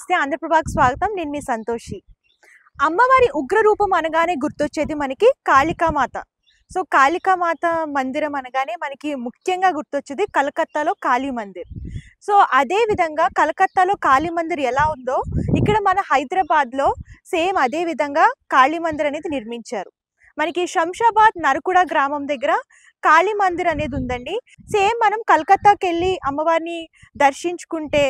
నమస్తే ఆంధ్రప్రభకి స్వాగతం. నేను మీ సంతోషి. అమ్మవారి ఉగ్ర రూపం అనగానే గుర్తొచ్చేది మనకి కాళికామాత. సో కాళికామాత మందిరం అనగానే మనకి ముఖ్యంగా గుర్తొచ్చేది కలకత్తాలో కాళీ మందిర్. సో అదే విధంగా కలకత్తాలో కాళీ మందిర్ ఎలా ఉందో ఇక్కడ మన హైదరాబాద్లో సేమ్ అదే విధంగా కాళీ మందిర్ అనేది నిర్మించారు. మనకి శంషాబాద్ నరకుడ గ్రామం దగ్గర కాళీ మందిర్ అనేది ఉందండి. సేమ్ మనం కలకత్తాకి వెళ్ళి అమ్మవారిని దర్శించుకుంటే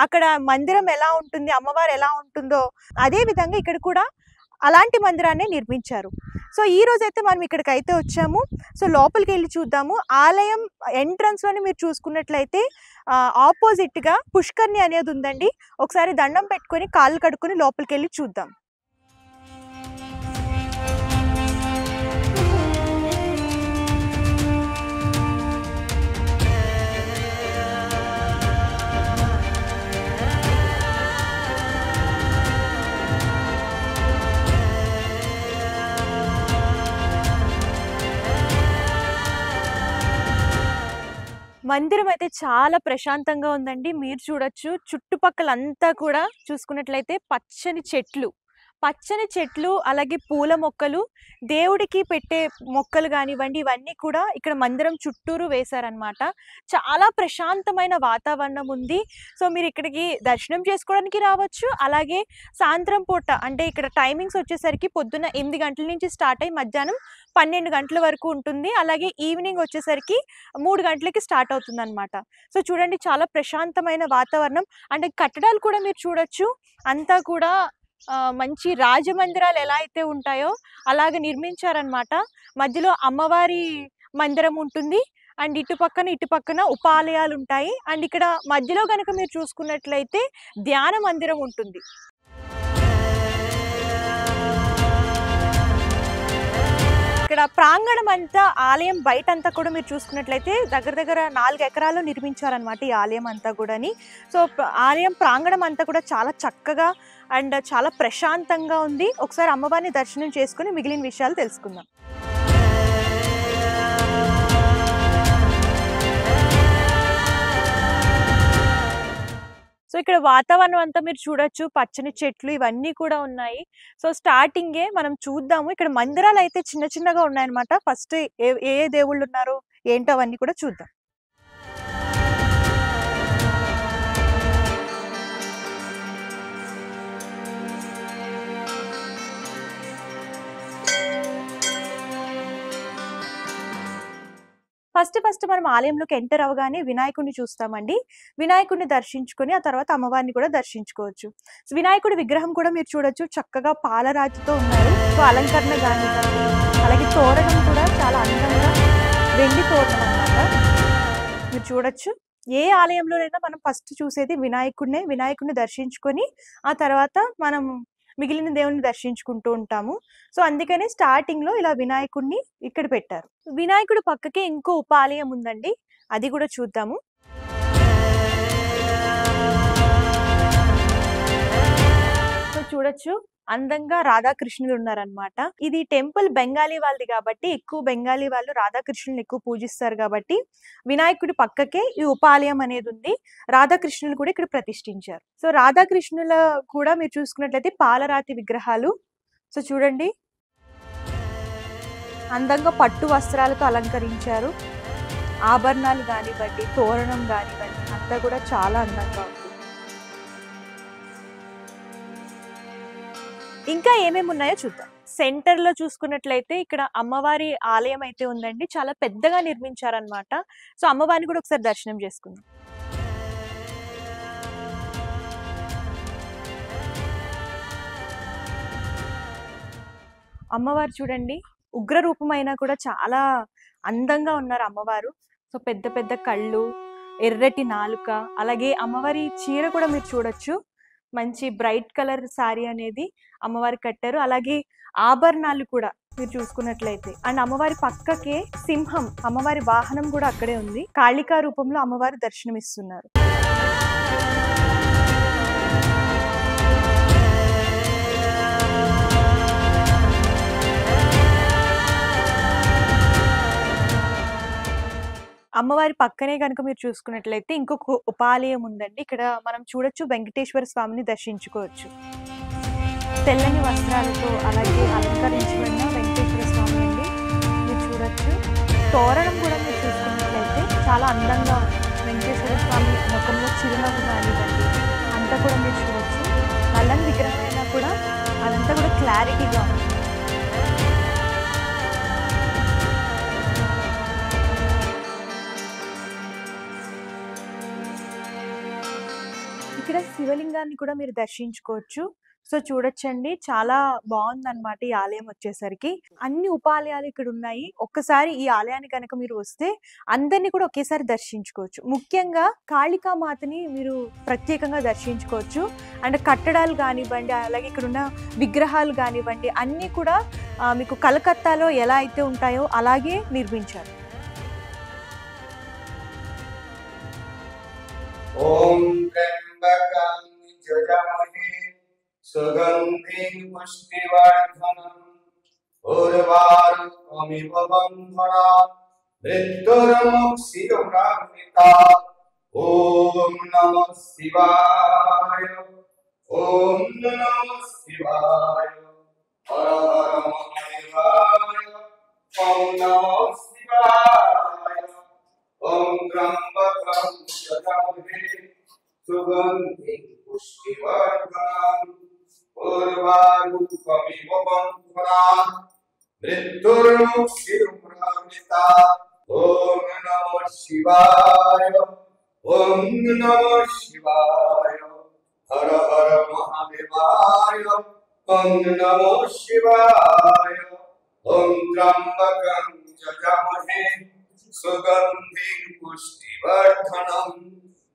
అక్కడ మందిరం ఎలా ఉంటుంది, అమ్మవారు ఎలా ఉంటుందో అదే విధంగా ఇక్కడ కూడా అలాంటి మందిరాన్ని నిర్మించారు. సో ఈ రోజైతే మనం ఇక్కడికైతే వచ్చాము. సో లోపలికి వెళ్ళి చూద్దాము. ఆలయం ఎంట్రన్స్లోనే మీరు చూసుకున్నట్లయితే ఆపోజిట్గా పుష్కర్ణి అనేది ఉందండి. ఒకసారి దండం పెట్టుకొని కాళ్ళు కడుక్కొని లోపలికి వెళ్ళి చూద్దాం. మందిరం అయితే చాలా ప్రశాంతంగా ఉందండి. మీరు చూడొచ్చు చుట్టుపక్కలంతా కూడా చూసుకున్నట్లయితే పచ్చని చెట్లు అలాగే పూల మొక్కలు, దేవుడికి పెట్టే మొక్కలు కానివ్వండి, ఇవన్నీ కూడా ఇక్కడ మందిరం చుట్టూరు వేశారనమాట. చాలా ప్రశాంతమైన వాతావరణం ఉంది. సో మీరు ఇక్కడికి దర్శనం చేసుకోవడానికి రావచ్చు. అలాగే సాయంత్రం పూట అంటే ఇక్కడ టైమింగ్స్ వచ్చేసరికి పొద్దున్న 8 గంటల నుంచి స్టార్ట్ అయ్యి మధ్యాహ్నం 12 గంటల వరకు ఉంటుంది. అలాగే ఈవినింగ్ వచ్చేసరికి 3 గంటలకి స్టార్ట్ అవుతుంది అనమాట. సో చూడండి చాలా ప్రశాంతమైన వాతావరణం. అంటే కట్టడాలు కూడా మీరు చూడొచ్చు అంతా కూడా మంచి రాజమందిరాలు ఎలా అయితే ఉంటాయో అలాగ నిర్మించారనమాట. మధ్యలో అమ్మవారి మందిరం ఉంటుంది అండ్ ఇటుపక్కన ఉపాలయాలు ఉంటాయి. అండ్ ఇక్కడ మధ్యలో కనుక మీరు చూసుకున్నట్లయితే ధ్యాన మందిరం ఉంటుంది. ఇక్కడ ప్రాంగణం అంతా ఆలయం బయట అంతా కూడా మీరు చూసుకున్నట్లయితే దగ్గర 4 ఎకరాల్లో నిర్మించారనమాట ఈ ఆలయం అంతా కూడాని. సో ఆలయం ప్రాంగణం అంతా కూడా చాలా చక్కగా అండ్ చాలా ప్రశాంతంగా ఉంది. ఒకసారి అమ్మవారిని దర్శనం చేసుకుని మిగిలిన విషయాలు తెలుసుకుందాం. సో ఇక్కడ వాతావరణం అంతా మీరు చూడొచ్చు, పచ్చని చెట్లు ఇవన్నీ కూడా ఉన్నాయి. సో స్టార్టింగే మనం చూద్దాము. ఇక్కడ మందిరాలు అయితే చిన్నగా ఉన్నాయన్నమాట. ఫస్ట్ ఏ దేవుళ్ళు ఉన్నారు ఏంటో అవన్నీ కూడా చూద్దాం. ఫస్ట్ మనం ఆలయంలోకి ఎంటర్ అవగానే వినాయకుడిని చూస్తామండి. వినాయకుడిని దర్శించుకొని ఆ తర్వాత అమ్మవారిని కూడా దర్శించుకోవచ్చు. వినాయకుడి విగ్రహం కూడా మీరు చూడొచ్చు, చక్కగా పాలరాతితో ఉన్నారు. సో అలంకరణ కానీ అలాగే తోరణం కూడా చాలా అందంగా వెండి తోరణం అన్నమాట. మీరు చూడొచ్చు. ఏ ఆలయంలోనైనా మనం ఫస్ట్ చూసేది వినాయకుడిని దర్శించుకొని ఆ తర్వాత మనం మిగిలిన దేవుని దర్శించుకుంటూ ఉంటాము. సో అందుకనే స్టార్టింగ్ లో ఇలా వినాయకుడిని ఇక్కడ పెట్టారు. వినాయకుడి పక్కకే ఇంకో ఉపాలయం ఉందండి, అది కూడా చూద్దాము. సో చూడొచ్చు అందంగా రాధాకృష్ణులు ఉన్నారనమాట. ఇది టెంపుల్ బెంగాలీ వాళ్ళది కాబట్టి ఎక్కువ బెంగాలీ వాళ్ళు రాధాకృష్ణులను ఎక్కువ పూజిస్తారు కాబట్టి వినాయకుడి పక్కకే ఈ ఉపాలయం అనేది ఉంది. రాధాకృష్ణులు కూడా ఇక్కడ ప్రతిష్ఠించారు. సో రాధాకృష్ణుల కూడా మీరు చూసుకున్నట్లయితే పాలరాతి విగ్రహాలు. సో చూడండి అందంగా పట్టు వస్త్రాలతో అలంకరించారు. ఆభరణాలు కానివ్వండి, తోరణం కానివ్వండి అంతా కూడా చాలా అందంగా ఉంది. ఇంకా ఏమేమి ఉన్నాయో చూద్దాం. సెంటర్ లో చూసుకున్నట్లయితే ఇక్కడ అమ్మవారి ఆలయం అయితే ఉందండి. చాలా పెద్దగా నిర్మించారనమాట. సో అమ్మవారిని కూడా ఒకసారి దర్శనం చేసుకుందాం. అమ్మవారు చూడండి ఉగ్ర రూపమైనా కూడా చాలా అందంగా ఉన్నారు అమ్మవారు. సో పెద్ద కళ్ళు, ఎర్రటి నాలుక, అలాగే అమ్మవారి చీర కూడా మీరు చూడొచ్చు. మంచి బ్రైట్ కలర్ శారీ అనేది అమ్మవారికి కట్టారు. అలాగే ఆభరణాలు కూడా మీరు చూసుకున్నట్లయితే అండ్ అమ్మవారి పక్కకే సింహం, అమ్మవారి వాహనం కూడా అక్కడే ఉంది. కాళికా రూపంలో అమ్మవారు దర్శనమిస్తున్నారు. అమ్మవారి పక్కనే గనుక మీరు చూసుకున్నట్లయితే ఇంకొక ఉపాలయం ఉందండి. ఇక్కడ మనం చూడొచ్చు వెంకటేశ్వర స్వామిని దర్శించుకోవచ్చు. తెల్లని వస్త్రాలతో అలాగే అలంకరించబడిన వెంకటేశ్వర స్వామి అండి. మీరు చూడొచ్చు. తోరణం కూడా మీరు చూసుకున్నట్లయితే చాలా అందంగా ఉంది. వెంకటేశ్వర స్వామి ముఖంలో చిరునవ్వు కానివ్వండి, అంతా కూడా మీరు చూడొచ్చు. నల్లని విగ్రహం అయినా కూడా అదంతా కూడా క్లారిటీగా ఉంది. ఇక్కడ శివలింగాన్ని కూడా మీరు దర్శించుకోవచ్చు. సో చూడొచ్చండి, చాలా బాగుందన్నమాట ఈ ఆలయం వచ్చేసరికి. అన్ని ఉపాలయాలు ఇక్కడ ఉన్నాయి. ఒక్కసారి ఈ ఆలయానికి కనుక మీరు వస్తే అందరినీ కూడా ఒకేసారి దర్శించుకోవచ్చు. ముఖ్యంగా కాళికామాతని మీరు ప్రత్యేకంగా దర్శించుకోవచ్చు. అండ్ కట్టడాలు కానివ్వండి, అలాగే ఇక్కడున్న విగ్రహాలు కానివ్వండి, అన్నీ కూడా మీకు కలకత్తాలో ఎలా అయితే ఉంటాయో అలాగే నిర్మించారు. ఓం త్ర్యంబకం యజామహే సుగంధిం పుష్టివర్ధనం ఉర్వారుకమివ బంధనాత్ మృత్యుర్ముక్షీయమామృతాత్. ఓం నమః శివాయ, ఓం నమః శివాయ, హర హర మహాదేవాయ, ఓం నమః శివాయ. ఓం త్ర్యంబకం యజామహే సుగంధిం పుష్టివర్ధనం ఉర్వారుకమివ బంధనాత్ మృత్యుర్ముక్షీయమామృతాత్. ఓం నమః శివాయ, ఓం నమః శివాయ, హర హర మహాదేవాయ, ఓం నమః శివాయ. ఓం త్ర్యంబకం యజామహే సుగంధిం పుష్టివర్ధనం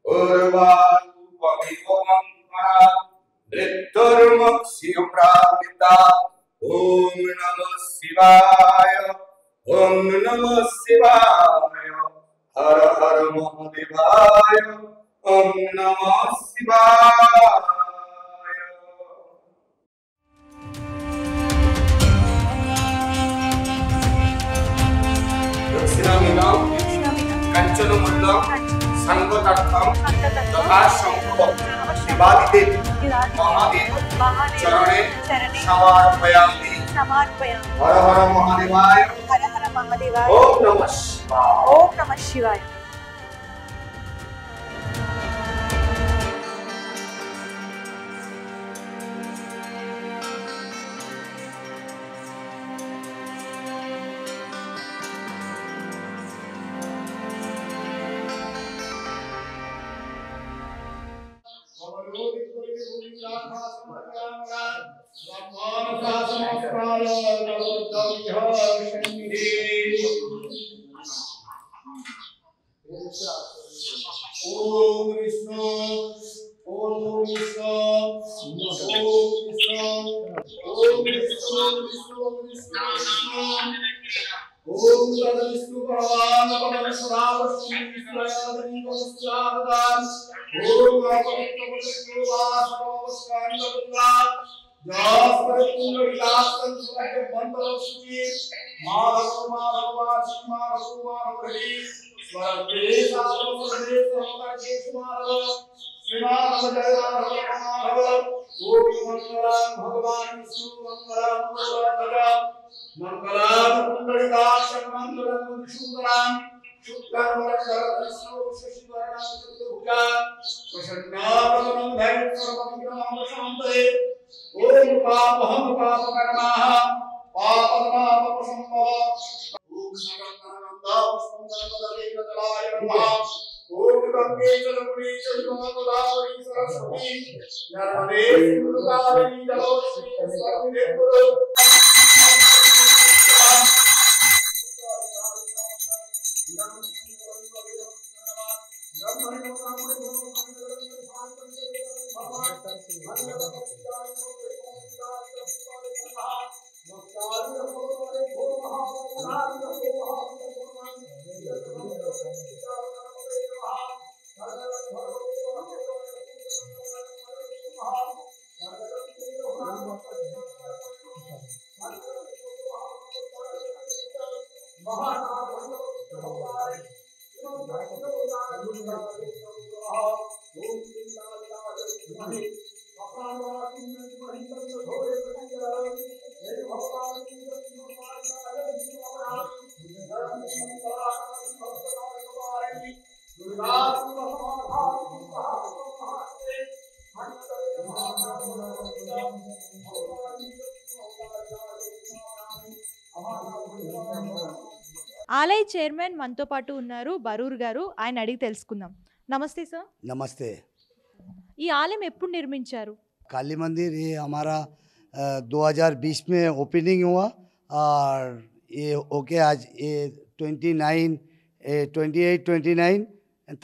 ఉర్వారుకమివ బంధనాత్ మృత్యుర్ముక్షీయమామృతాత్. ఓం నమః శివాయ, ఓం నమః శివాయ, హర హర మహాదేవాయ, ఓం నమః శివాయ. దక్షిణామినం కంచనముల్లో సంగతర్థం తథా శంభో శివాదిదేవి మహాదేవ చరణే సమర్పయామి. హర హర మహాదేవాయ. హర హర మహాదేవాయ. ఓం నమః శివాయ. ఓం నమః శివాయ. ఓం విష్ణు, ఓం విష్ణు, ఓం విష్ణు, ఓం విష్ణు, విష్ణు విష్ణు విష్ణు. ఓం విష్ణు భగవాన్ పరమేశ్వరావస్మి విష్ణుయాదరీవస్యావదాన్. ఓం అపవిత్రవిష్ణు వాసవస్కాండవల్లా జాస్పరికుండవిలాసం సురజ బంధవస్మి మాధవ మాధవ వాసి మాధవ మాధవరి స్వర్గే సాధవ స్వర్గే మాధవ శ్రీమాధవ జయ మాధవ మాధవ. ఓం మంగళం భగవాన్ విష్ణు మంగళం మంగళం మంగళం కుండలికాక్షం మంగళం విష్ణురాం శుక్లం వరదరం విష్ణు శశివర్ణం చతుర్భుజాం ప్రసన్నావదనం ధైర్యం సర్వవిఘ్నం శాంతయే. ఓం పాపహం పాపకర్మః పాపమాపసంభవ. ఓం సర్వజ్ఞానందం పుష్పంగళపదవేకదలాయ నమః. ఓం గంగే చలముని చలిమోదావరి సరస్వతి నర్మదే సింధుకావరి జలోశ్రీ స్వర్ణిదే గురు. ఆలయ చైర్మన్ మనతో పాటు ఉన్నారు బరూర్ గారు. ఆయన అడిగి తెలుసుకుందాం. నమస్తే సార్. नमस्ते। ఈ ఆలయం ఎప్పుడు నిర్మించారు? काली मंदिर ये हमारा 2020 में ओपनिंग हुआ और ये ओके आज ये 29 28 29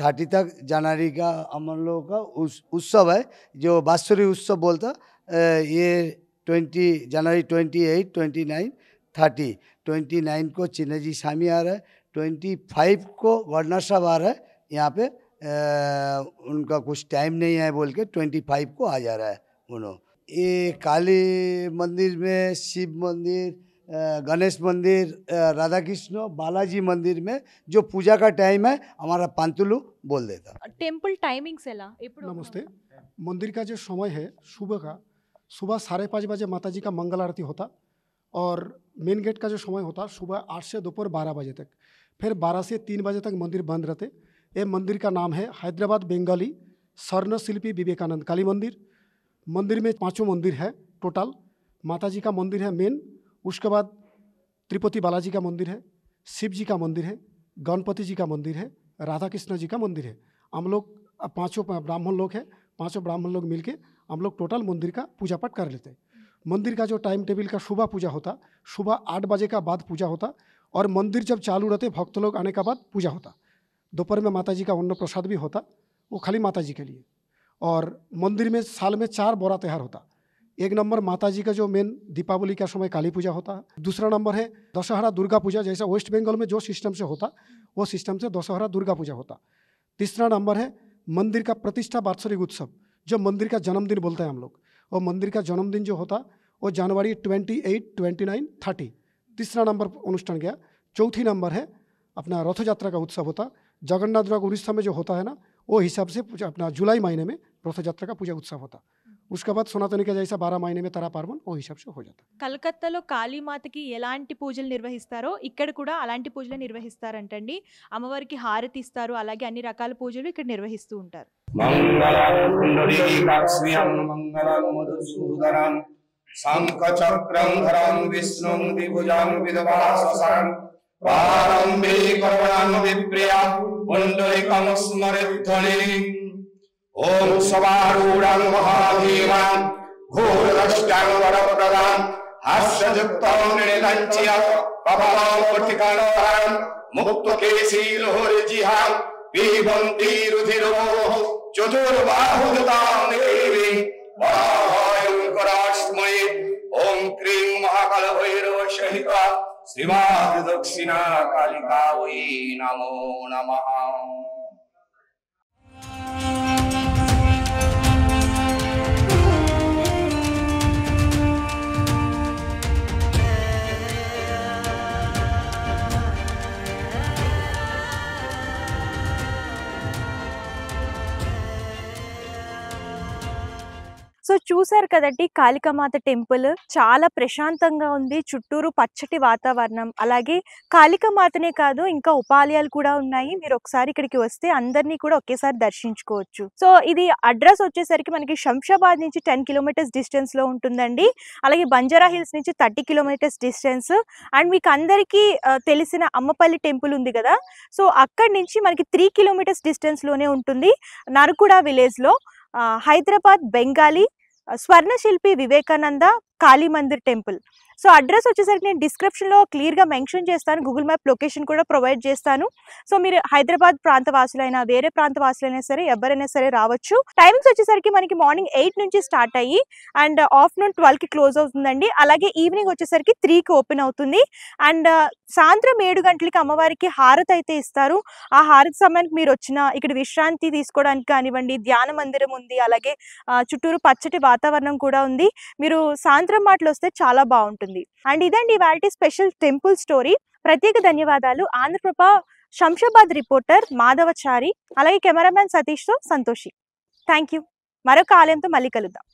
30 तक जनवरी का हम लोगों का उत्सव है जो बांसुरी उत्सव बोलता। ये 20 जनवरी 28 29 30 29 को चिन्नजी स्वामी आ रहा है, 25 को गवर्नर साहब आ रहा है यहाँ पे। उनका कुछ टाइम नहीं है बोल के 25 को आ जा रहा है उन्होंने। ये काली मंदिर में शिव मंदिर, गणेश मंदिर, राधा कृष्ण, बालाजी मंदिर में जो पूजा का टाइम है हमारा पंतुलू बोल देता। టెంపుల్ టైమింగ్స్ ఎలా? ఎప్పుడు? नमस्ते। मंदिर का जो समय है सुबह का, सुबह 5:30 बजे माता जी का मंगल आरती होता और मेन गेट का जो समय होता सुबह 8 से दोपहर 12 बजे तक। फिर 12 से 3 बजे तक मंदिर बंद रहते। ये मंदिर का नाम है हैदराबाद बंगाली स्वर्ण शिल्पी विवेकानंद काली मंदिर। मंदिर में 5 मंदिर है टोटल। माता जी का मंदिर है मेन, उसके बाद तिरुपति बालाजी का मंदिर है, शिव जी का मंदिर है, गणपति जी का मंदिर है, राधा कृष्ण जी का मंदिर है। हम लोग 5 ब्राह्मण लोग हैं, 5 ब्राह्मण लोग मिलके हम लोग टोटल मंदिर का पूजा पाठ कर लेते हैं। मंदिर का जो टाइम टेबल का सुबह पूजा होता, सुबह 8 बजे का बाद पूजा होता और मंदिर जब चालू रहते भक्त लोग आने का बाद पूजा होता। दोपहर में माता जी का अन्न प्रसाद भी होता, वो खाली माता जी के लिए। और मंदिर में साल में 4 बड़ा त्यौहार होता। एक नंबर माता जी का जो मेन दीपावली का समय काली पूजा होता है। दूसरा नंबर है दशहरा दुर्गा पूजा, जैसा वेस्ट बंगाल में जो सिस्टम से होता वो सिस्टम से दशहरा दुर्गा पूजा होता। तीसरा नंबर है मंदिर का प्रतिष्ठा वार्षिक उत्सव, जो मंदिर का जन्मदिन बोलते हैं हम लोग। और मंदिर का जन्मदिन जो होता वो जनवरी 28 29 30 तीसरा नंबर अनुष्ठान गया। चौथी नंबर है अपना रथ यात्रा का उत्सव होता। जगन्नाथ द्वारा उड़ीसा में जो होता है ना, वो हिसाब से अपना जुलाई महीने में रथ यात्रा का पूजा उत्सव होता। उसके बाद सनातनी का जैसा 12 महीने में तारा पार्वन वो हिसाब से हो जाता। కలకత్తాలో కాళీమాతకి ఎలాంటి పూజలు నిర్వహిస్తారో ఇక్కడ కూడా అలాంటి పూజలు నిర్వహిస్తారంటండి. అమ్మవారికి హారతి ఇస్తారు, అలాగే అన్ని రకాల పూజలు ఇక్కడ నిర్వహిస్తూ ఉంటారు. మంగళం పుండరీకాక్షియం మంగళం మధుసూదనం శంఖచక్రం ధరం విష్ణుం ద్విభుజం విద్వాససం ప్రారంభే కరుణాం విప్రియా పుండరీకం స్మరిధ్వని ఓం సవారూఢం మహాధీమాం ఘోరదష్టాం వరప్రదాం హాస్యయుక్తం నిరంచ్య కపాలం పట్టికాణం ముక్తకేశీ లోహరిజిహాం पीबन्ति रुधिरोः चतुर्बाहुदतां देवी वायुकराश्मये ॐ क्रीं महाकालभैरवसहिता श्रीमातृदक्षिणा कालिका वै नमो नमः। సో చూసారు కదండి, కాళికామాత టెంపుల్ చాలా ప్రశాంతంగా ఉంది. చుట్టూరు పచ్చటి వాతావరణం, అలాగే కాళికామాతనే కాదు ఇంకా ఉపాలయాలు కూడా ఉన్నాయి. మీరు ఒకసారి ఇక్కడికి వస్తే అందరినీ కూడా ఒకేసారి దర్శించుకోవచ్చు. సో ఇది అడ్రస్ వచ్చేసరికి మనకి శంషాబాద్ నుంచి 10 కిలోమీటర్స్ డిస్టెన్స్ లో ఉంటుందండి. అలాగే బంజారా హిల్స్ నుంచి 30 కిలోమీటర్స్ డిస్టెన్స్. అండ్ మీకు అందరికీ తెలిసిన అమ్మపల్లి టెంపుల్ ఉంది కదా, సో అక్కడి నుంచి మనకి 3 కిలోమీటర్స్ డిస్టెన్స్ లోనే ఉంటుంది నరకుడ విలేజ్ లో. హైదరాబాద్ బెంగాలీ స్వర్ణ శిల్పి వివేకానంద కాళీ మందిర్ టెంపుల్. సో అడ్రస్ వచ్చేసరికి నేను డిస్క్రిప్షన్లో క్లియర్గా మెన్షన్ చేస్తాను, గూగుల్ మ్యాప్ లొకేషన్ కూడా ప్రొవైడ్ చేస్తాను. సో మీరు హైదరాబాద్ ప్రాంత వాసులైనా వేరే ప్రాంత వాసులైనా సరే ఎవరైనా సరే రావచ్చు. టైమింగ్స్ వచ్చేసరికి మనకి మార్నింగ్ 8 నుంచి స్టార్ట్ అయ్యి అండ్ ఆఫ్టర్నూన్ 12కి క్లోజ్ అవుతుందండి. అలాగే ఈవినింగ్ వచ్చేసరికి 3కి ఓపెన్ అవుతుంది. అండ్ సాయంత్రం 7 గంటలకి అమ్మవారికి హారతి అయితే ఇస్తారు. ఆ హారతి సమయానికి మీరు వచ్చిన ఇక్కడ విశ్రాంతి తీసుకోవడానికి కానివ్వండి, ధ్యాన మందిరం ఉంది, అలాగే చుట్టూరు పచ్చటి వాతావరణం కూడా ఉంది. మీరు సాయంత్రం మాటలు వస్తే చాలా బాగుంటుంది. అండ్ ఇదండి ఇవాల్టి స్పెషల్ టెంపుల్ స్టోరీ. ప్రత్యేక ధన్యవాదాలు ఆంధ్రప్రభ శంషాబాద్ రిపోర్టర్ మాధవచారి, అలాగే కెమెరామ్యాన్ సతీష్తో సంతోషి. Thank you. మరొక ఆలయంతో మళ్ళీ కలుద్దాం.